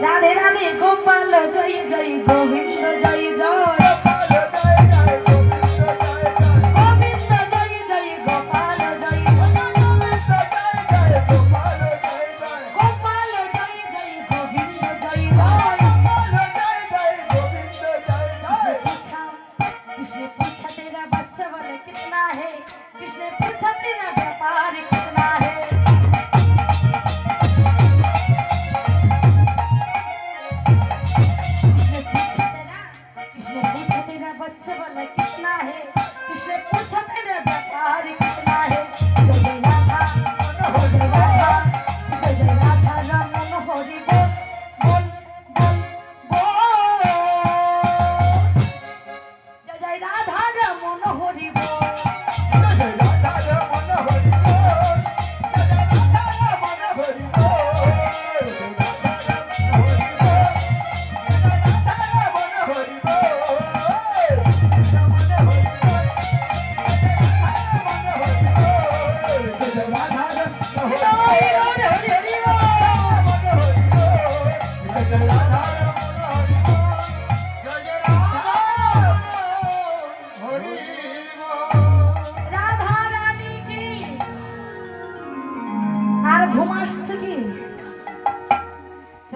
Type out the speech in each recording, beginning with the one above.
রাধে রাধে গোপাল জয় জয় গোবিন্দ জয় জয়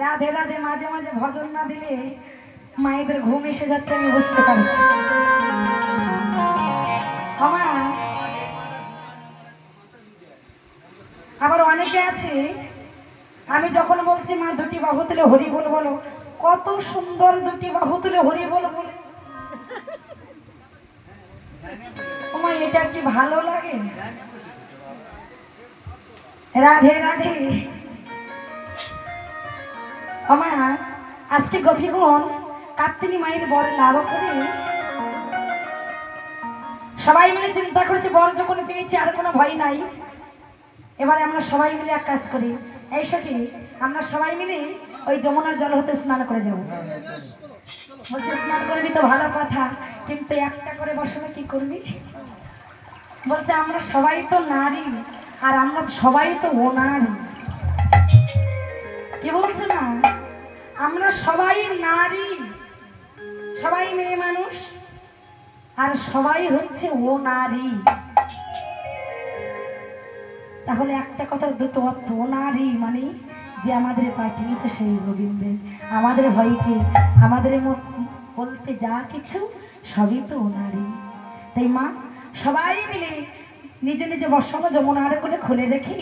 রাধে রাধে মাঝে মাঝে ভজন না দিলে মায়েদের ঘুম এসে যাচ্ছে আমি বুঝতে পারছি। আবার অনেকে আছে আমি যখন বলছি মা দুটি বাহু তুলে হরি বল বলো, কত সুন্দর দুটি বাহু তুলে হরি বল বলে, তোমার এটা কি ভালো লাগে? রাধে রাধে। আমার আজকে গভীরগণ কাত্তিনী মায়ের বর লাভ করে সবাই মিলে চিন্তা করছে বর যখন পেয়েছি আর কোনো ভয় নাই, এবারে আমরা সবাই মিলে এক কাজ করি, এই সখী আমরা সবাই মিলে ওই যমুনার জল হতে স্নান করে যাবো। বলছে স্নান করবি তো ভালো কথা, কিন্তু একটা করে বসানো কি করবি? বলছে আমরা সবাই তো নারী আর আমরা সবাই তো ও নারী। কি বলছে না, আমরা সবাই নারী, সবাই মেয়ে মানুষ আর সবাই হচ্ছে ও নারী। তাহলে একটা কথা দুটো অর্থ, ও নারী মানে যে আমাদের পাঠিয়েছে সেই গোবিন্দের, আমাদের ভয়কে আমাদের বলতে যা কিছু সবই তো ও নারী। তাই মা সবাই মিলে নিজে নিজে বর্ষণ যমুনার কোলে খুলে রেখে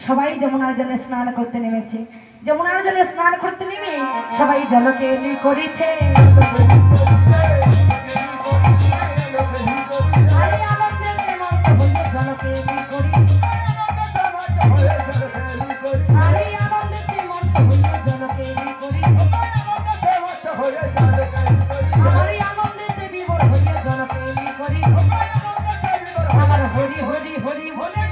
সবাই যমুনার জলে স্নান করতে নেমেছে। যমুনার জলে স্নান করতে নেমে সবাই জলকেলি করেছে। হরি হরি হরি বলে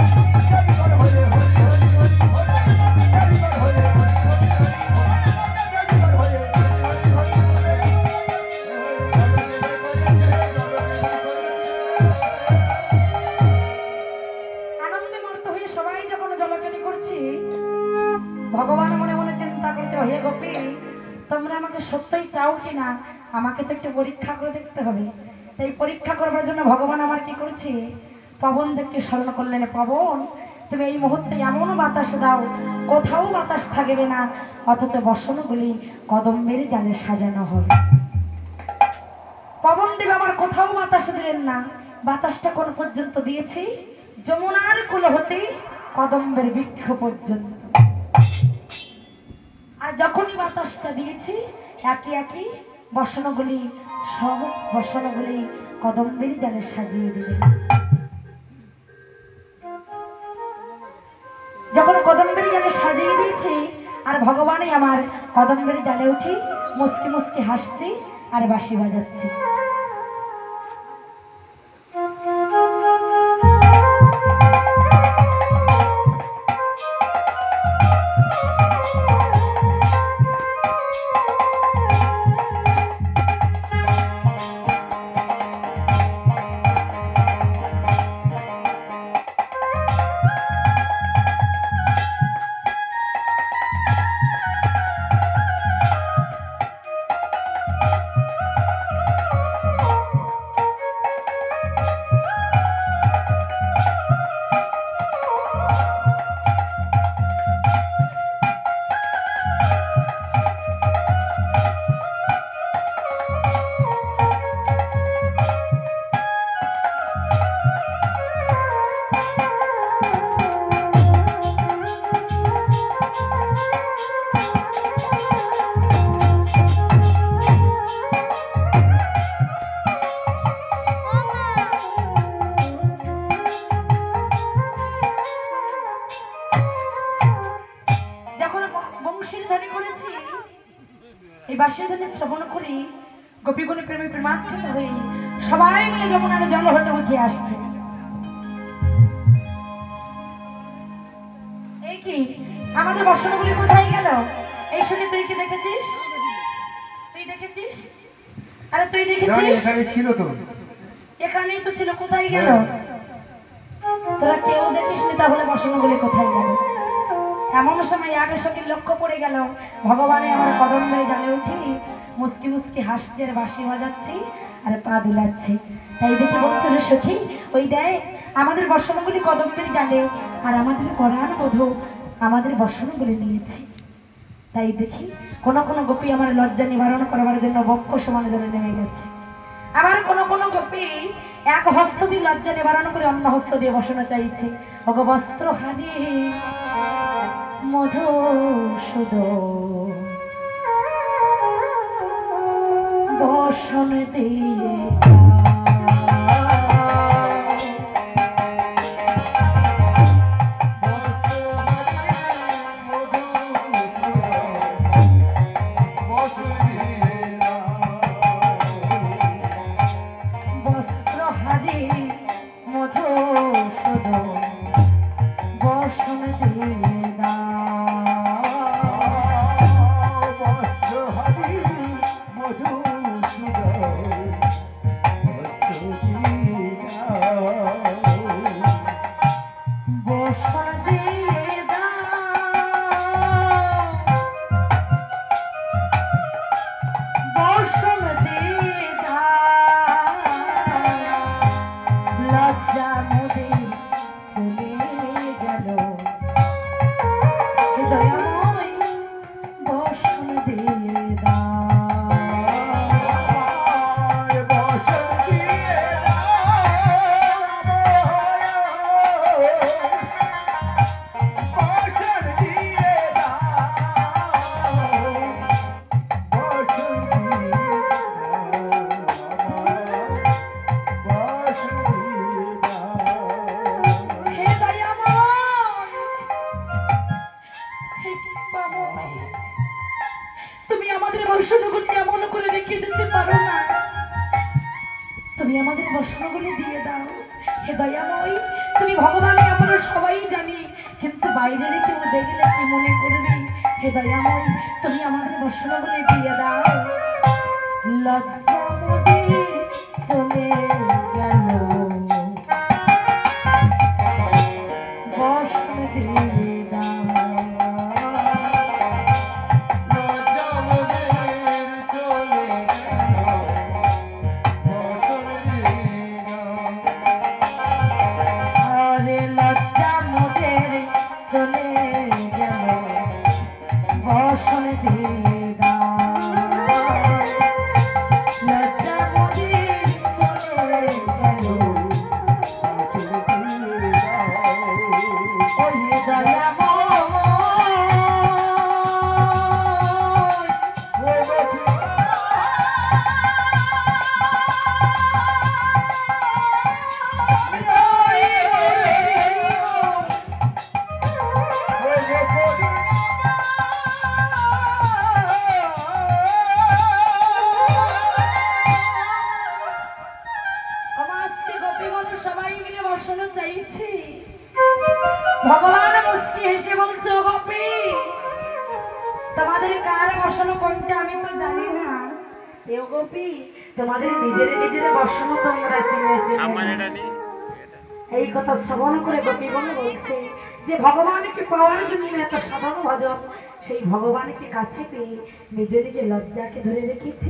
ভগবান মনে মনে চিন্তা করছে, হে গোপী তোমরা আমাকে সত্যই চাও কিনা, আমাকে তো একটু পরীক্ষা করে দেখতে হবে। তাই পরীক্ষা করবার জন্য ভগবান আমার কি করছে, পবন দেবকে স্মরণ করলেন। পবন তুমি এই মুহূর্তে এমন বাতাস দাও কোথাও বাতাস থাকবে না, অথচ বসনগুলি কদম্বের ডালে সাজানো হবে। পবন দেব আমার কোথাও বাতাস দিলেন না, বাতাসটা কোন পর্যন্ত দিয়েছি, যমুনার কুল হতে কদম্বের বৃক্ষ পর্যন্ত। আর যখনই বাতাসটা দিয়েছি একে একে বসনগুলি সব বসনগুলি কদম্বের ডালে সাজিয়ে দিলেন। যখন কদম্বের ডালে সাজিয়ে দিয়েছি আর ভগবানই আমার কদম্বের ডালে উঠি মুসকি মুসকি হাসছি আর বাঁশি বাজাচ্ছি। এই বাঁশির ধ্বনি শ্রবণ করি গোপীগণে প্রেমে প্রেমাকৃত হয়ে সবাই মিলে যমুনার জল হতে উঠে আসছে। এই কি আমাদের বর্ষণগুলি কোথায় গেল? এই শুনে তুই কি দেখেছিস? তুই দেখেছিস? আরে তুই দেখেছিস? এখানে ছিল তো, এখানেই তো ছিল, কোথায় গেল? তোরা কেউ দেখিসনি, তাহলে বর্ষণগুলি কোথায় গেল? এমন সময় আগে সঙ্গে লক্ষ্য পড়ে গেল ভগবানে আমার কদম্বে জালে উঠি মুসকি মুসকি হাসছে আর বাঁশি বাজাচ্ছি আর পা দুলাচ্ছি। তাই দেখি বলছিল সখী, ওই দেখ আমাদের বর্ষণগুলি কদম্বের জালে আর আমাদের পরাণ বধূ আমাদের বর্ষণগুলি নিয়েছি। তাই দেখি কোনো কোনো গোপী আমার লজ্জা নিবারণ করবার জন্য বক্ষ সমান জলে নেমে গেছে, আবার কোনো কোনো গোপী এক হস্ত দিয়ে লজ্জা নিবারণ করে অন্য হস্ত দিয়ে বসানো চাইছে। ভগ বস্ত্র হানি মধুসূদন বসন দিয়ে বস্ত্র হারি মধুসূদন বসন দিয়ে তুমি আমাদের বর্ষণগুলি দিয়ে দাও। হে দয়াময়, তুমি ভগবান আমরা সবাই জানি, কিন্তু বাইরে কেউ দেখলে কি মনে করবি? হে দয়াময়, তুমি আমাদের বর্ষণগুলি দিয়ে দাও। লজ্জা চলে গেল বর্ষণ দিয়ে দাও। বর্ষণ দিয়ে দাও, লজ্জা মদির চলে ওইটা আমি তো জানি না। এ গোপী, তোমাদের নিজেরা বর্ষণ তোমরা চিনেছে। এই কথা শ্রবণ করে গোপীগণ বলছে যে ভগবানকে পাওয়ার জন্য এত সাধন ভজন, সেই ভগবানকে কাছে পেয়ে নিজে লজ্জাকে ধরে রেখেছি।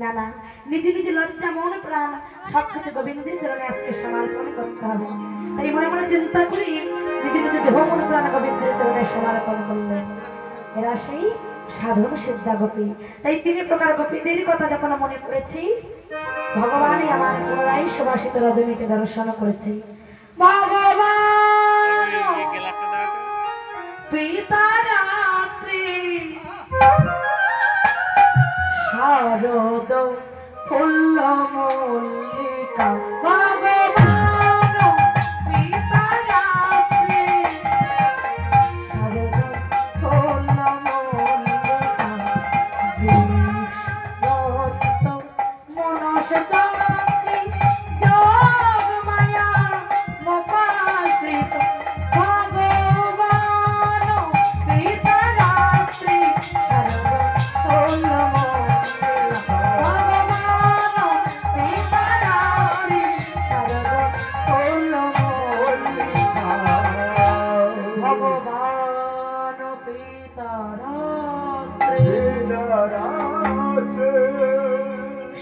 না না, নিজে লজ্জা মন প্রাণ সবকিছু গোবিন্দের চরণে আজকে সমর্পণ করতে হবে। তাই মনে মনে চিন্তা করি নিজে দেহ মন প্রাণ গোবিন্দের চরণে সমর্পণ করলেন। এরা সেই সাধন সিদ্ধা গোপী। তাই 3 প্রকার গোপীদের কথা যখন মনে পড়েছি, ভগবানই আমার পুনরায় সুবাসিত রজনীকে দর্শন করেছি। ভগবান পিতা রাত্রি শারদ ফুল্ল মল্লিকা, ভগবান পিতা রাত্রি শারদ ফুল্ল মল্লিকা, বিশ্বত মনস চক্রী যোগ মায়া মোপাশ্রিত, ভগবান পিতা রাত্রি শারদ ফুল্ল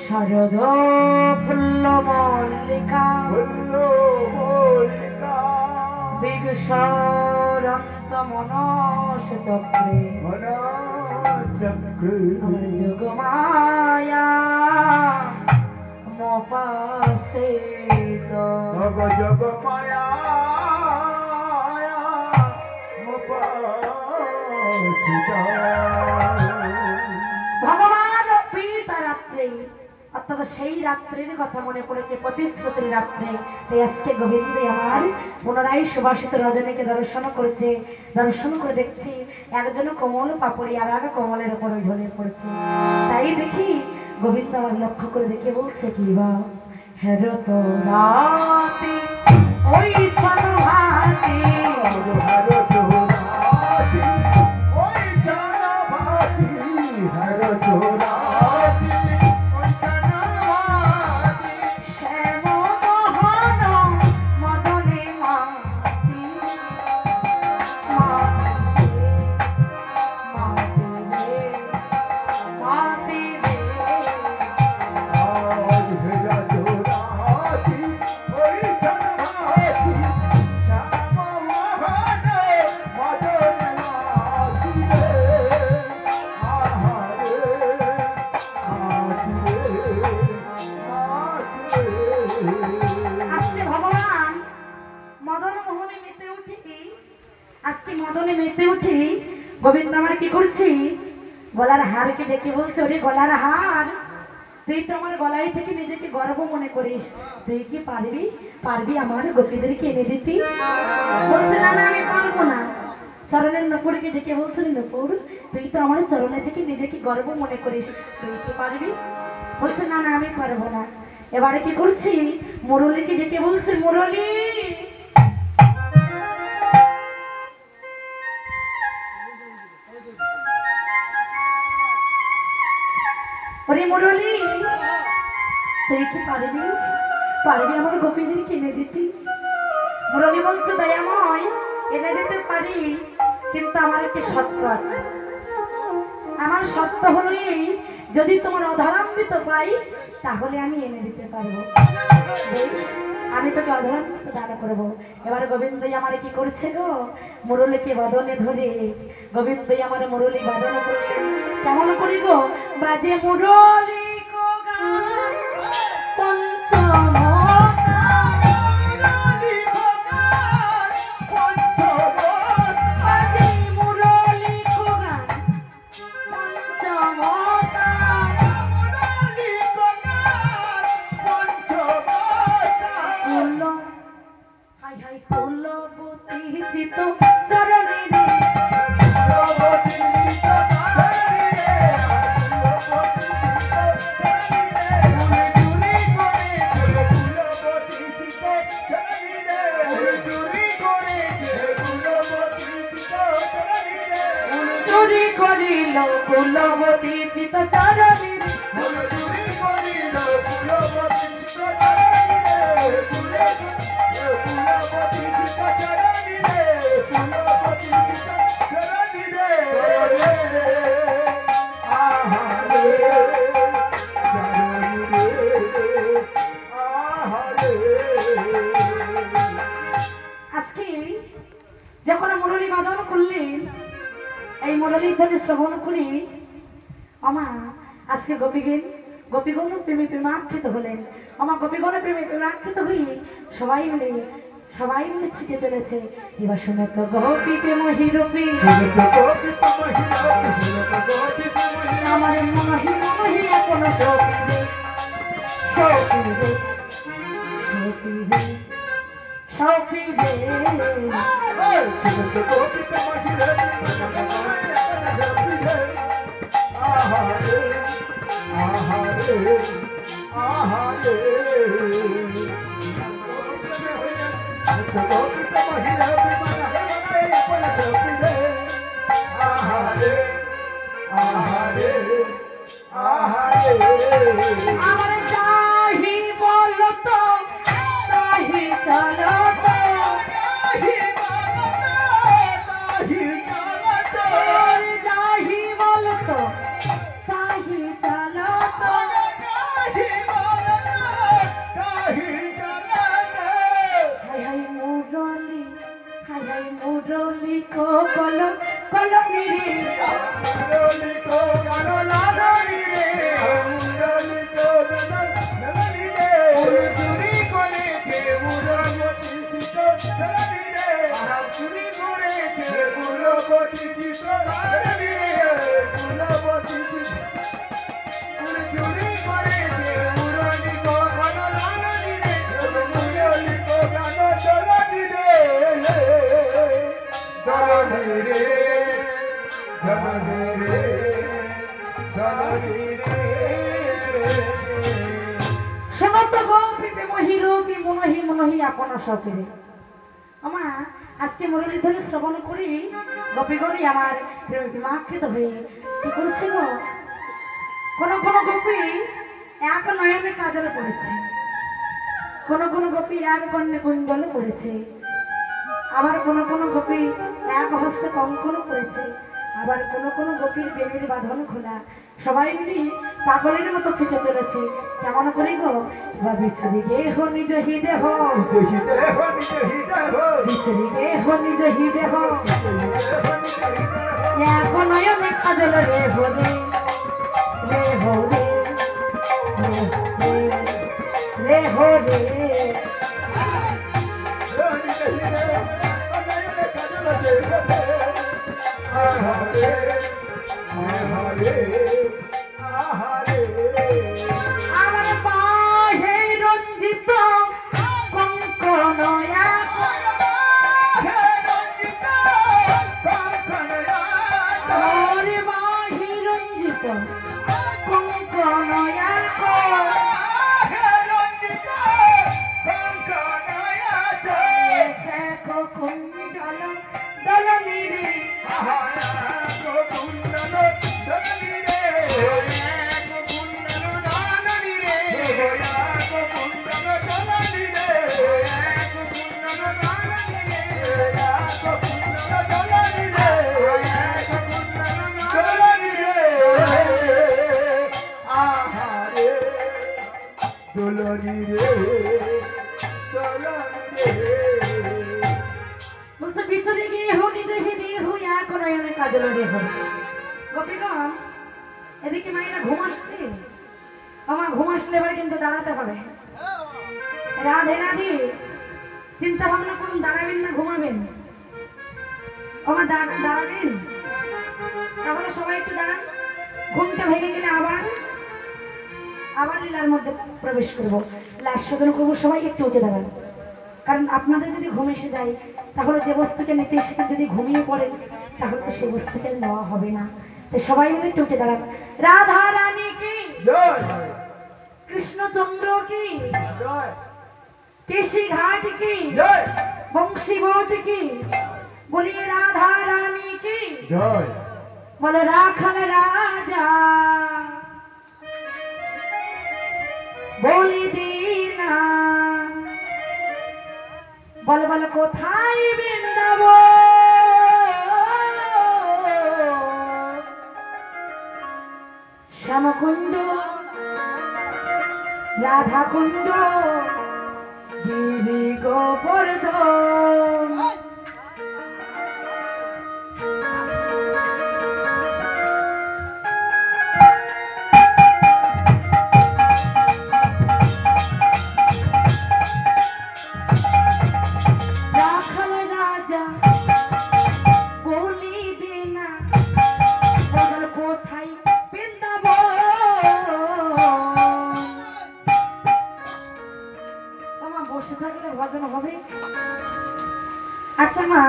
শারদ ফুল্ল মল্লিকা, বিগসরন্ত মনস চক্রে আমার যোগমায়া মোপাশ্রিত, যোগমায়া ভগবান পিতা রাত্রে, অর্থাৎ সেই রাত্রির কথা মনে পড়েছে, প্রতিশ্রুতির রাত্রে। তাই আজকে গোবিন্দে আমার পুনরায় সুবাসিত রজনীকে দর্শন করেছে। দর্শন করে দেখছি একজন কোমল পাপড়ি আর এক কোমলের উপরে ঢলে পড়েছে। তাই দেখি গোবিন্দ আমার লক্ষ্য করে দেখে বলছে কি বা, হেরো তো রাতে ওই ভাতি গোবিন্দ আমার কি করছি, গলার হারকে ডেকে বলছে, ওরে গলার হার, তুই তো আমার গলায় থেকে নিজেকে গর্ব মনে করিস, তুই কি পারবি আমার গোপীদেরকে এনে দিতি? বলছে না না, আমি পারবো না। চরণের নপুরকে ডেকে বলছে, নপুর তুই তো আমার চরণে থেকে নিজেকে গর্ব মনে করিস, তুই কি পারবি? বলছে না না, আমি পারবো না। এবারে কি করছি, মুরলীকে ডেকে বলছে, মুরলী ওরে মুরলী, তুই কি পারবি আমার গোপীদের কিনে দিতে? মুরলী বলছে, দয়াময় এনে দিতে পারি, কিন্তু আমার একটি শর্ত আছে। আমার শর্ত হলো এই, যদি তোমার অধরামৃত পাই তাহলে আমি এনে দিতে পারবো। বেশ, আমি তোকে অধরামৃত দান করবো। এবার গোবিন্দই আমার কি করছে গো, মুরলীকে বদনে ধরে গোবিন্দই আমার মুরলী বাদন করলেন। কেমন করি গো, বাজে মুরলী পঞ্চম ফুলবতী চিত চরণী রে ফুল চুরি করিল ফুলবতী চিত্তচরণী রে ফুলবতী চিত্তচরণী রে ফুলবতী চিত্তচরণী রে আহা রে চরণী রে আহা রে। আজকে যখন মুরলী বাদন করলেন এই মুরলী ধ্বনি শ্রবণ করে আমা আজকে গোপীগণ প্রেমে প্রেমাক্ষিত হলেন। আমার গোপীগণ প্রেমে প্রেমাক্ষিত হয়ে সবাই মিলে ছিটে চলেছে। এবার শুনে তো গোপী প্রেম হিরূপী আমার মহি মহি এখন সখী রে সখী রে সখী রে সখী রে আমার চাহি বলো তো চাহি চলো তো চাহি বলো তো চাহি চলো তো হাই মুরলি কো কলো কলো মিরে সমস্ত গোপী প্রেমহী রূপী মনহি মনহি আপন সফিরে আমা আজকে মুরলী ধ্বনি শ্রবণ করি গোপীগণই আমার প্রেমে প্রেমাক্ষিত হয়ে কি করছে গো কোন কোন গোপী এক নয়নে কাজলে পড়েছে, কোন কোন গোপী এক কর্ণে কুণ্ডলে পড়েছে, আবার কোন কোন গোপী এক হস্তে কঙ্কন পড়েছে, আবার কোন কোন গোপীর বেনের বাঁধন খোলা। সবাই মিলে পাগলের মতো ছুটে চলেছে। কেমন করে গো বিছুরি দেহ নিজ হৃদেহ বিছুরি দেহ নিজ হৃদেহ এক নয়নে কাজল রে হরে রে হরে রে হরে আমার বাহে রঞ্জিত কঙ্কন আমার বাহে রঞ্জিত কঙ্কন দেখো কুণ্ডল দলনি রে বলছে বিছুরি গিয়ে হো নিজে হিদি হো এক নয়নে কাজল রে হো। গোপীগণ এদিকে মায়েরা ঘুম আসছে, আমার ঘুম আসলে এবার কিন্তু দাঁড়াতে হবে। রাধে রাধে চিন্তা ভাবনা করুন, দাঁড়াবেন না ঘুমাবেন? আমার দাঁড়াবেন? তাহলে সবাই একটু দাঁড়ান। ঘুমটা ভেঙে গেলে আবার লীলার মধ্যে প্রবেশ করবো, লাশ শোধন করবো। সবাই একটু উঠে দাঁড়ান, কারণ আপনাদের যদি ঘুম এসে যায় তাহলে যে বস্তুটা নিতে এসে যদি ঘুমিয়ে পড়েন তাহলে তো সেই বস্তুটা নেওয়া হবে না। তাই সবাই মিলে একটু উঠে দাঁড়ান। রাধা রানী কি কৃষ্ণচন্দ্র কি কেশি ঘাট কি বংশী বট কি বলিয়ে রাধা রানী কি বলে রাখাল রাজা বলি দিনা বল বল কোথায় বৃন্দাবন শ্যামকুণ্ড রাধাকুণ্ড গিরি গোবর্ধন রাখাল রাজা বলি দিনা বল কোথায় বৃন্দাবন বসে থাকলে ভজন হবে। আচ্ছা মা,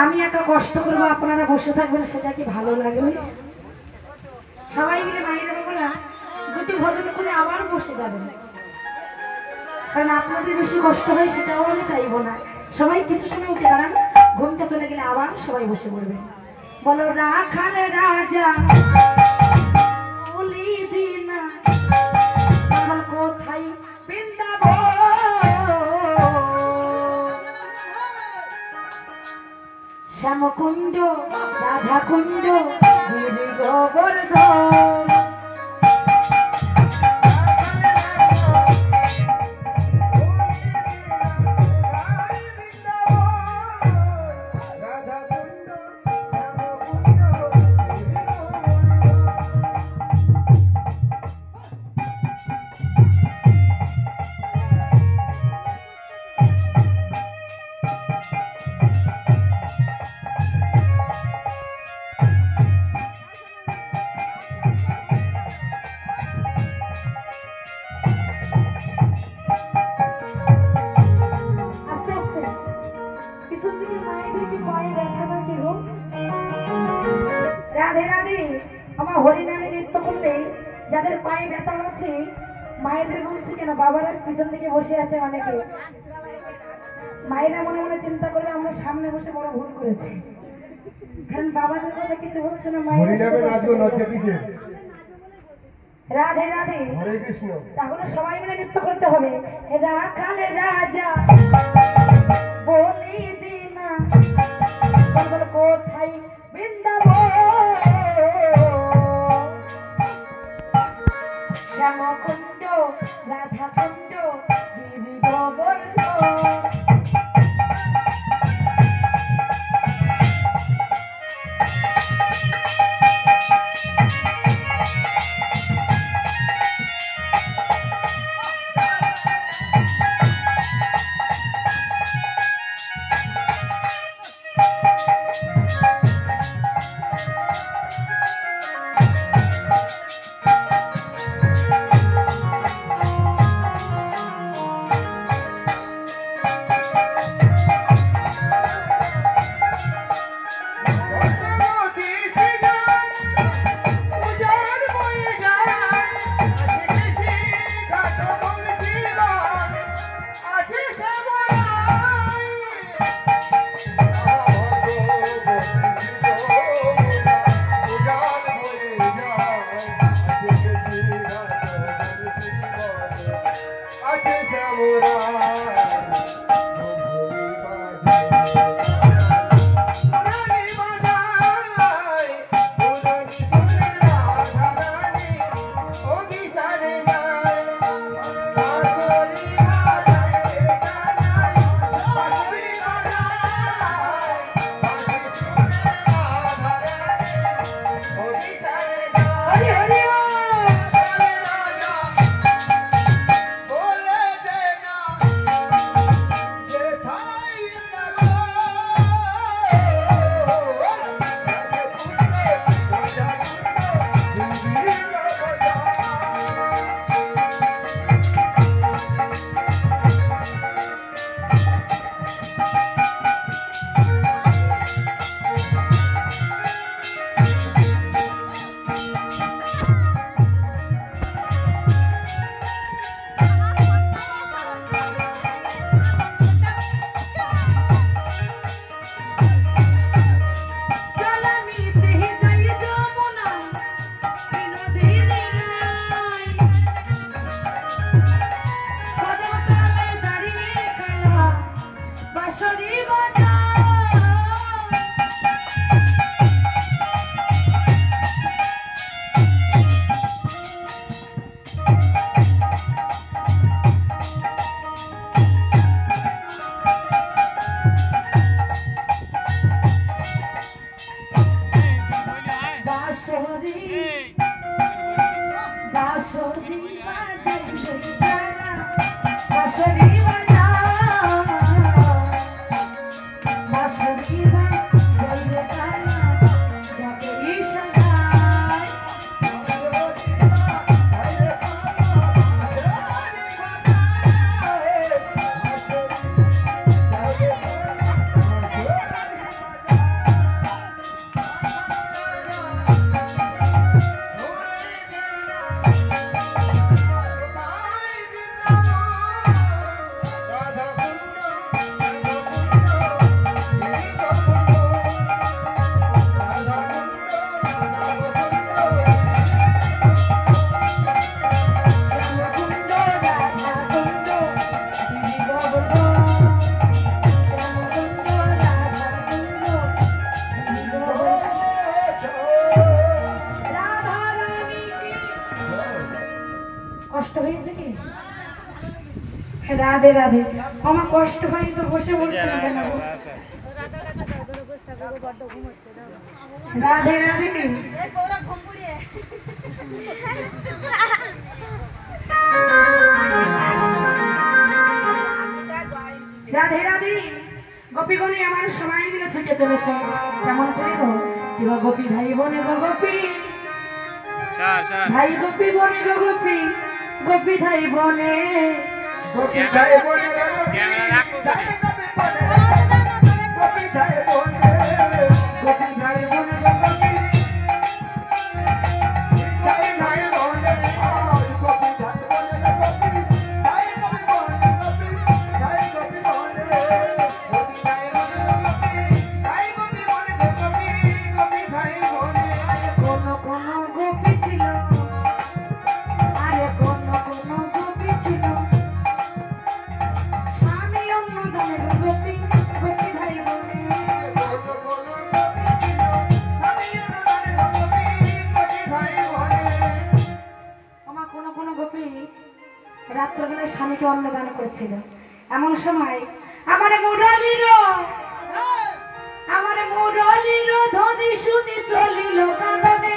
আমি একা কষ্ট করবো, আপনারা বসে থাকবেন, সেটা কি ভালো লাগবে? সবাই মিলে মায়েরা বাবারা দুটি ভজন করে আবার বসে যাবেন, কারণ আপনাদের বেশি কষ্ট হয় সেটাও আমি চাইবো না। সবাই কিছু সময় উঠে দাঁড়ান, ঘুমটা চলে গেলে আবার সবাই বসে পড়বেন। বলো রাখাল রাজা বলি দিনা আমার কোথায় বৃন্দাবন শ্যামকুণ্ড রাধাকুণ্ড গিরি গোবর্ধন যাদের পায়ে ব্যথা আছে মায়েদের বলছি কেন, বাবারা পিছন থেকে বসে আছে অনেকে, মায়েরা মনে মনে চিন্তা করবে আমরা সামনে বসে বড় ভুল করেছি, কারণ বাবাদের কথা কিছু হচ্ছে না। রাধে রাধে, হরে কৃষ্ণ। তাহলে সবাই মিলে নৃত্য করতে হবে। রাখাল রাজা বলি দিনা বল কোথায় বৃন্দাবন শ্যামকুণ্ড রাধাকুণ্ড গিরি গোবর্ধন রাজা বলে দেনা বাঁশরি বাজাইবে তারা, বাঁশরি বাজা, বাঁশরি বাজাইবে তারা, যাকে ইশারায় কষ্ট হয়েছে কি? রাধে রাধে। আমার কষ্ট হয় তো বসে বলতে কেন? রাধে রাধে। রাধে রাধে। গোপীগণে আমার সময় মিলে ছুটে চলেছে, কেমন করে গো? কি গো গোপী ভাই বনে গো গোপী, ভাই গোপী বনে গো গোপী, গোপী ভাই বনে, গোপী যায় বনে ক্যামেরা রাখো বনে, গোপী যায় বনে, গোপী যায় বনে গোপী, যায় যায় বনে, গোপী যায় বনে গোপী, যায় গোপী বনে গোপী, যায় গোপী বনে, গোপী যায় বনে গোপী, যায় গোপী বনে গোপী, গোপী যায় বনে। কোন কোন গোপী ছিল, আরে কোন কোন গোপী ছিল, স্বামী অন্য দামের গোপী, গোপী ভাই বনে। আমার কোন কোন গোপী রাত্রবেলা স্বামীকে অন্নদান করেছিল। এমন সময় আমার মুরলীর ধ্বনি শুনি চলিল কাঁদনে,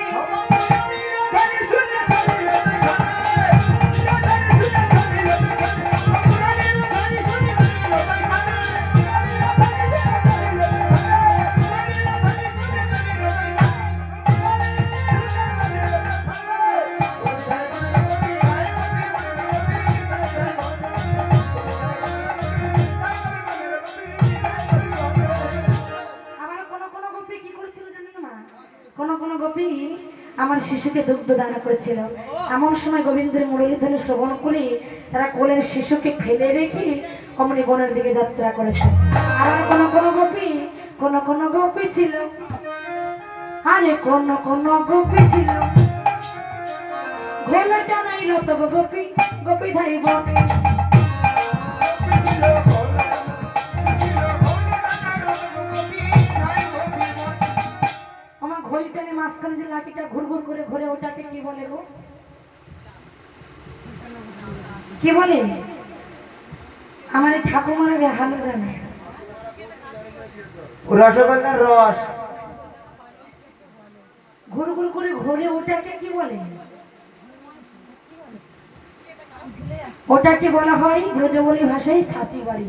আমার শিশুকে দুগ্ধ দান করেছিল। এমন সময় গোবিন্দের মুরলী ধ্বনি শ্রবণ করে তারা কোলের শিশুকে ফেলে রেখে অমনি বনের দিকে যাত্রা করেছে। আমার কোন কোন গোপী ছিল, আরে কোন কোন গোপী ছিল, ঘোলা টানাই রত গোপী, গোপী ধাই বনে। আমার ঘোলটানে মাঝখানে যে লাঠিটা ঘুরঘুর করে ঘুরে, ওটাকে কি বলে গো? কি বলে? আমার এই ঠাকুমারা ভালো জানে। রসগোল্লার রস। ঘুরঘুর করে ঘুরে, ওটাকে কি বলে? ওটাকে বলা হয় ব্রজবলী ভাষায় সাচি বাড়ি।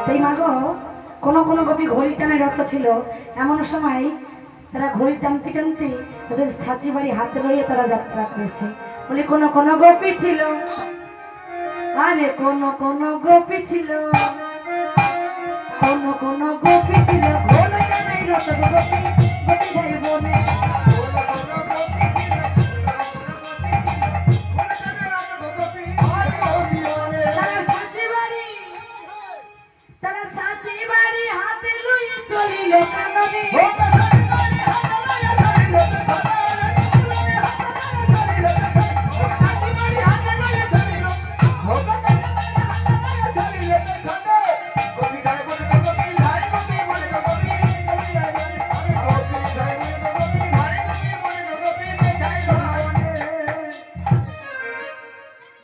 তাই মা গো, কোন কোন গোপী ঘড়ি টানে রত ছিল। এমন সময় তারা ঘড়ি টানতে টানতে তাদের সাচি বাড়ি হাতে লইয়ে তারা যাত্রা করেছে। বলে কোন কোন গোপী ছিল, আরে কোন কোন গোপী ছিল, কোন কোন গোপী ছিল, ঘড়ি টানে রত গোপী, গোপী ধাই বনে। তারা সাচি বাড়ি হাতে লইয়ে চলিল কাননে,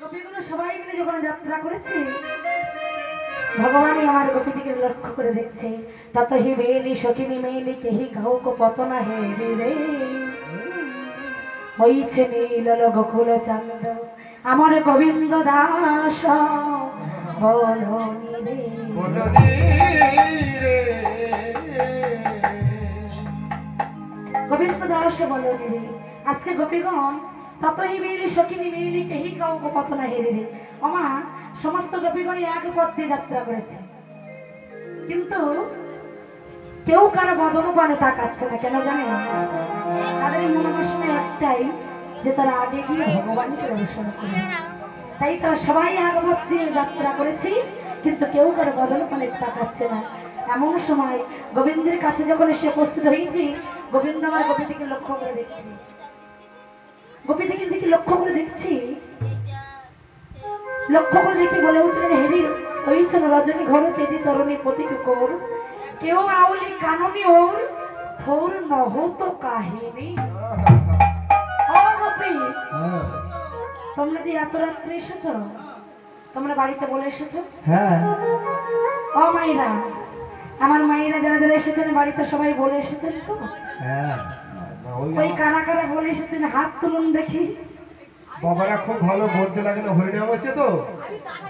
গোপীগুলো সবাই মিলে যখন যাত্রা করেছে, ভগবানই আমার গোপীদিকে লক্ষ্য করে দেখছে। তত হি বেলি সখিনী মেলি কেহি গাও কো পতনা হে রে। হইছে নীল গোকুল চান্দ আমার গোবিন্দ দাস বলনি রে। বলনি রে গোবিন্দ দাস বলনি রে। আজকে গোপীগণ ততই মিলি সখিনী মিলি কেহি কাউ পথ না হেরে রে। আমা সমস্ত গোপীগণই এক পথ দিয়ে যাত্রা করেছে, কিন্তু কেউ কারো বদনপানে তাকাচ্ছে না। কেন জানেন? তাদের মনোবাসনা একটাই, যে তারা আগে গিয়ে ভগবানকে দর্শন করে। তাই তারা সবাই এক পথ দিয়ে যাত্রা করেছি, কিন্তু কেউ কারো বদনপানে তাকাচ্ছে না। এমন সময় গোবিন্দের কাছে যখন এসে উপস্থিত হয়েছি, গোবিন্দ আমার গোপীদিকে লক্ষ্য করে দেখছি, গোপীদিকে দিকে লক্ষ্য করে দেখছি, লক্ষ্য করে দেখি বলে উঠলেন, হেরি হয়েছিল রজনী ঘর তেজি তরণী পতিক কোর, কেউ আউলি কাননি ওর থোর নহত কাহিনী। ও গোপী, তোমরা যে এত রাত্রে এসেছো, তোমরা বাড়িতে বলে এসেছো? হ্যাঁ ও মাইরা, আমার মায়েরা যারা যারা এসেছেন বাড়িতে সবাই বলে এসেছেন তো? হ্যাঁ ওই কারা কারা বলে এসেছেন হাত তুলুন দেখি। বাবারা খুব ভালো বলতে লাগে না, হরিনাম হচ্ছে তো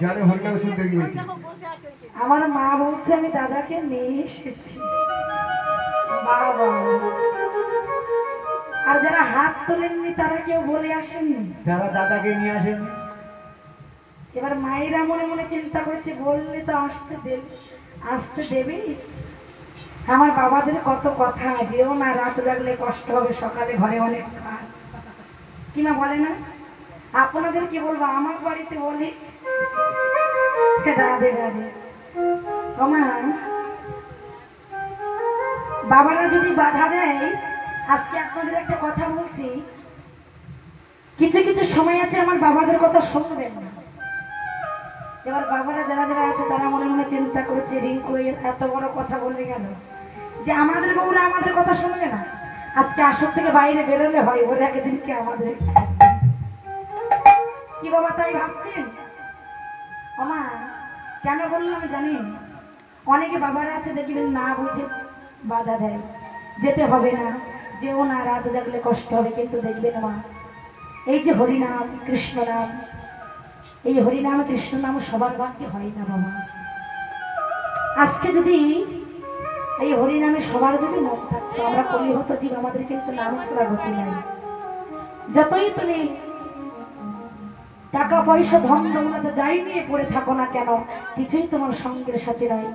জানে, হরিনাম শুনতে গিয়েছি। আমার মা বলছে আমি দাদাকে নিয়ে এসেছি। বাবা, আর যারা হাত তোলেননি তারা কেউ বলে আসেননি? যারা দাদাকে নিয়ে আসেন, এবার মায়েরা মনে মনে চিন্তা করছে, বললে তো আসতে দেবে। আমার বাবাদের কত কথা, যেও না, রাত জাগলে কষ্ট হবে, সকালে ঘরে অনেক কাজ, কিনা বলে না? আপনাদের কি বলবো, আমার বাড়িতে বলে রাধে রাধে। আমার বাবারা যদি বাধা দেয়, আজকে আপনাদের একটা কথা বলছি, কিছু কিছু সময় আছে আমার বাবাদের কথা শুনবেন না। এবার বাবারা যারা যারা আছে তারা মনে মনে চিন্তা করেছে, রিঙ্কু এত বড় কথা বলে গেল যে আমাদের বউরা আমাদের কথা শুনবে না, আজকে আসর থেকে বাইরে বেরোলে হয়, বলে একদিনকে আমাদের কি বাবা তাই ভাবছেন? আমা কেন বললাম জানেন? অনেকে বাবারা আছে দেখবেন না বুঝে বাধা দেয়, যেতে হবে না, যেও না, রাত জাগলে কষ্ট হবে। কিন্তু দেখবেন মা, এই যে হরিনাম কৃষ্ণ নাম, এই হরিনাম কৃষ্ণ নাম সবার ভাগ্যে হয় না বাবা। আজকে যদি এই হরিনামে সবার যদি মন থাকতো, আমরা কলি হতো জীব, আমাদের কিন্তু নাম ছাড়া গতি নাই। যতই তুমি টাকা পয়সা ধন দৌলতে যাই নিয়ে পড়ে থাকো না কেন, কিছুই তোমার সঙ্গের সাথে নয়।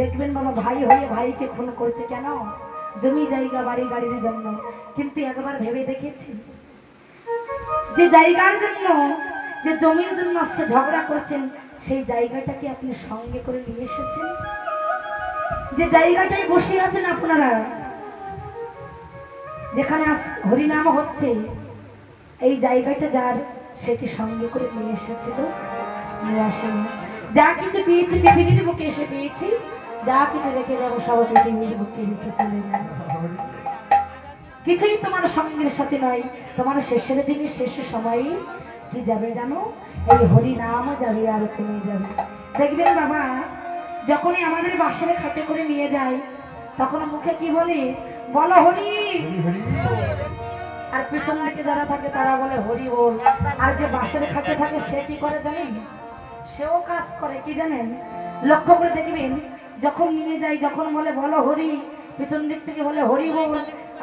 দেখবেন বাবা, ভাই হয়ে ভাইকে খুন করেছে কেন? জমি জায়গা বাড়ি গাড়ির জন্য। কিন্তু একবার ভেবে দেখেছি, যে জায়গার জন্য, যে জমির জন্য আজকে ঝগড়া করছেন, সেই জায়গাটাকে আপনি সঙ্গে করে নিয়ে এসেছেন? যে জায়গাটাই বসে আছেন আপনারা, যেখানে হরিনাম হচ্ছে, এই জায়গাটা যার, সেটি সঙ্গে করে নিয়ে এসেছিল? নিয়ে আসেনি। যা কিছু পেয়েছি পৃথিবীর বুকে এসে পেয়েছি, যা কিছু রেখে যাবো সব পৃথিবীর বুকে রেখে চলে যাবো। কিছুই তোমার সঙ্গের সাথে নয়। তোমার শেষের দিনে শেষের সময় কি যাবে জানো? এই হরিনাম যাবে আর কমে যাবে। দেখবেন বাবা, যখনই আমাদের বাসের খাটে করে নিয়ে যায়, তখন মুখে কি বলে? বলো হরি। আর পিছন দিকে যারা থাকে তারা বলে হরি বল। আর যে বাসের খাটে থাকে সে কি করে জানেন? সেও কাজ করে কি জানেন? লক্ষ্য করে দেখবেন, যখন নিয়ে যায়, যখন বলে বলো হরি, পিছন দিক থেকে বলে হরি বল,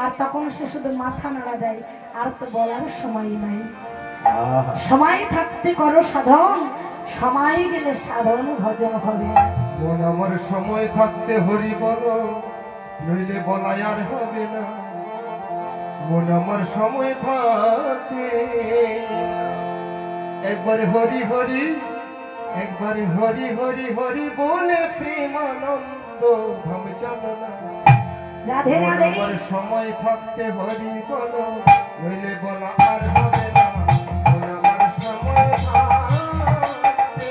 আর তখন সে শুধু মাথা নাড়া দেয়, আর তো বলার সময় নাই। সময় থাকতে করো সাধন, সময় গেলে সাধন ভজন হবে। মন আমার সময় থাকতে হরি বলো, নইলে বলাই আর হবে না। মন আমার সময় থাকতে একবারে হরি হরি, একবারে হরি হরি হরি বলে প্রেমানন্দ ধাম চলো না। রাধে মন রাধে। আমার সময় থাকতে হরি বলো, নইলে বলা আর হবে না। মন আমার সময় থাকতে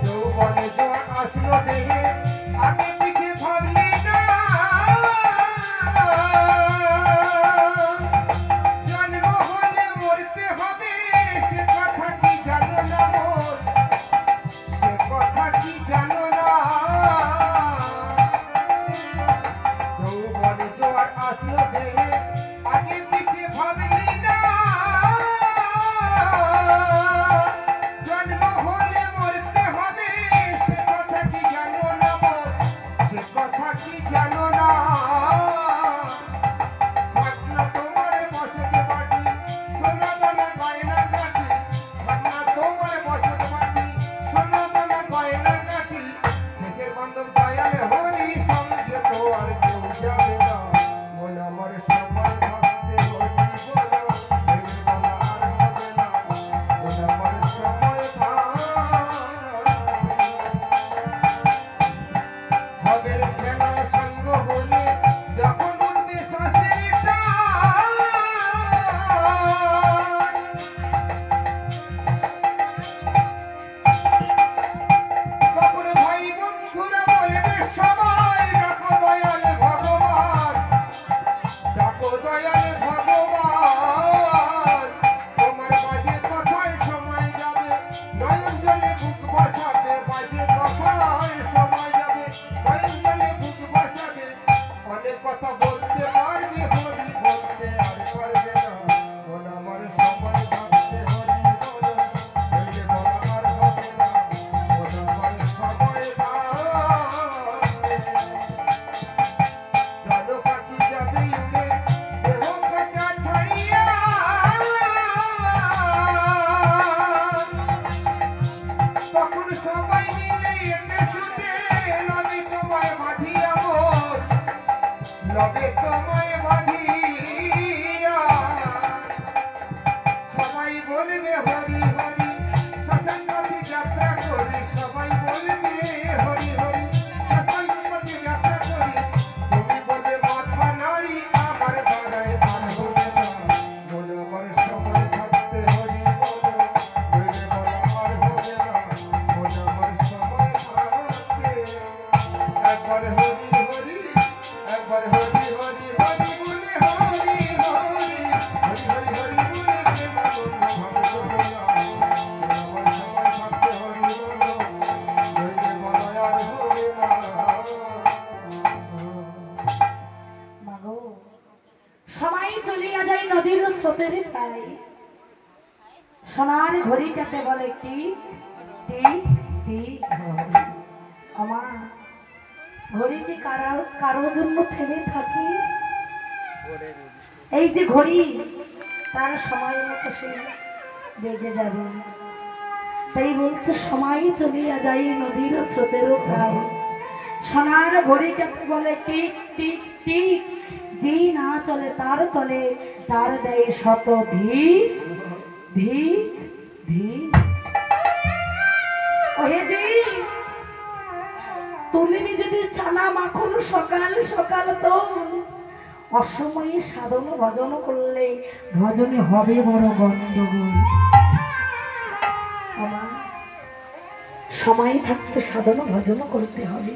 যৌবনে জোয়ার আসলো দেহে, আগে পিছে ভাবলি না। জন্ম হলে মরতে হবে, সে কথা কি জানো না মোর, সে কথা কি জানো না। যৌবনে জোয়ার আসলো দেহে, সময় চলিয়া যায় নদীর স্রোতের প্রায়, সোনার ঘড়িটাতে বলে টিক টিক টিক ঘড়ি। আমার ঘড়ি কি কারো জন্য থেমে থাকে? এই যে ঘড়ি, তার সময় মতো সে বেজে যাবে। তাই বলছে সময় চলিয়া যায় নদীর স্রোতেরও প্রায়, সোনার ঘড়িটাকে বলে টিক টিক টিক, যে না চলে তার তলে তার দেয় শত ধিক ধিক ধিক। ওহে জি, তুমি যদি ছানা মাখন সকাল সকাল তো অসময়ে সাধন ভজন করলে ভজনে হবে বড় গন্ডগোল। আমার সময় থাকতে সাধন ভজন করতে হবে।